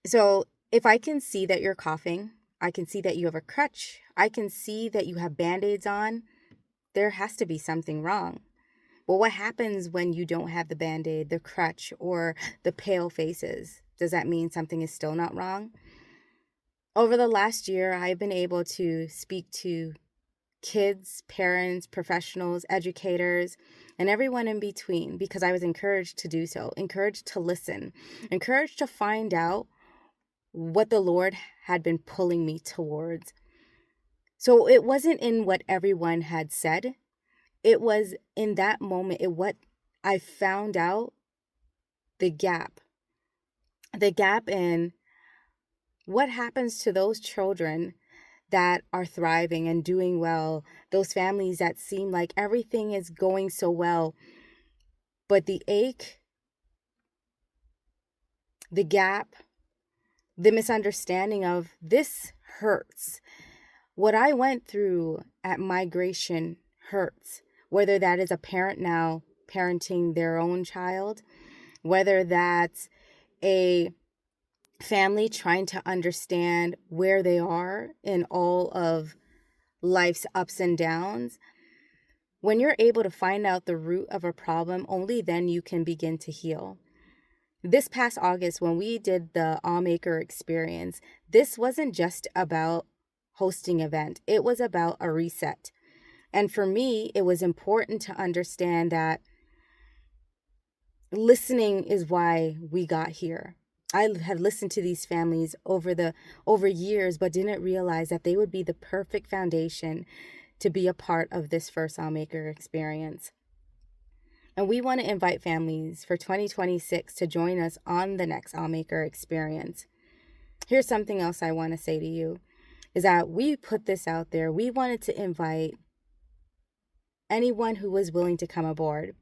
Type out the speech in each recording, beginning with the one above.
So if I can see that you're coughing, I can see that you have a crutch, I can see that you have band-aids on, there has to be something wrong. Well, what happens when you don't have the band-aid, the crutch, or the pale faces? Does that mean something is still not wrong? Over the last year, I've been able to speak to kids, parents, professionals, educators, and everyone in between because I was encouraged to do so, encouraged to listen, encouraged to find out what the Lord had been pulling me towards. So it wasn't in what everyone had said. It was in that moment, what I found out, the gap, the gap in what happens to those children that are thriving and doing well, those families that seem like everything is going so well, but the ache, the gap, the misunderstanding of this hurts. What I went through at migration hurts, whether that is a parent now parenting their own child, whether that's a family trying to understand where they are in all of life's ups and downs. When you're able to find out the root of a problem, only then you can begin to heal. This past August, when we did the AWEmaker Experience, this wasn't just about hosting an event. It was about a reset. And for me, it was important to understand that listening is why we got here. I had listened to these families over years, but didn't realize that they would be the perfect foundation to be a part of this first AWEmaker Experience. And we want to invite families for 2026 to join us on the next AWEmaker Experience. Here's something else I want to say to you, is that we put this out there. We wanted to invite anyone who was willing to come aboard.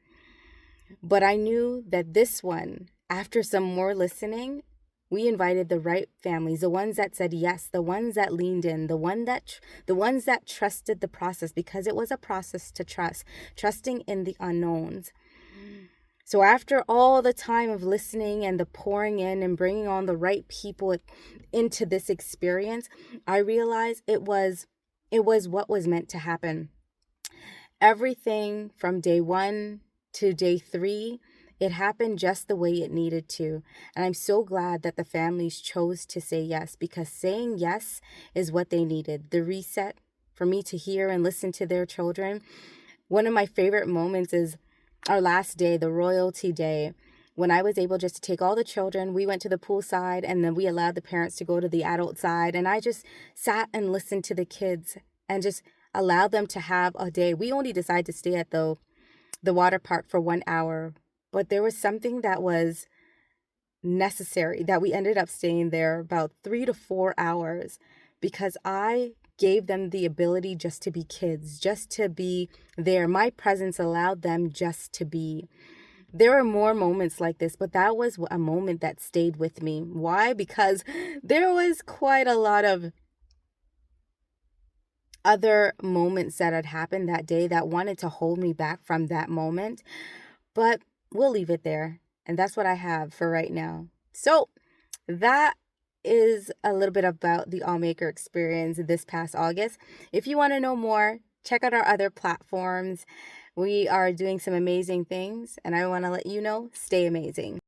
But I knew that this one, after some more listening, we invited the right families, the ones that said yes, the ones that leaned in, the ones that trusted the process, because it was a process to trust, trusting in the unknowns. So after all the time of listening and the pouring in and bringing on the right people into this experience, I realized it was what was meant to happen. Everything from day 1 to day 3, it happened just the way it needed to. And I'm so glad that the families chose to say yes, because saying yes is what they needed. The reset for me to hear and listen to their children. One of my favorite moments is our last day, the royalty day, when I was able just to take all the children. We went to the pool side and then we allowed the parents to go to the adult side. And I just sat and listened to the kids and just allowed them to have a day. We only decided to stay at the water park for 1 hour, but there was something that was necessary that we ended up staying there about 3 to 4 hours, because I gave them the ability just to be kids, just to be there. My presence allowed them just to be. There are more moments like this, but that was a moment that stayed with me. Why? Because there was quite a lot of other moments that had happened that day that wanted to hold me back from that moment, but we'll leave it there. And that's what I have for right now. So that is a little bit about the AWEmaker Experience this past August. If you want to know more, check out our other platforms. We are doing some amazing things, and I want to let you know, stay amazing.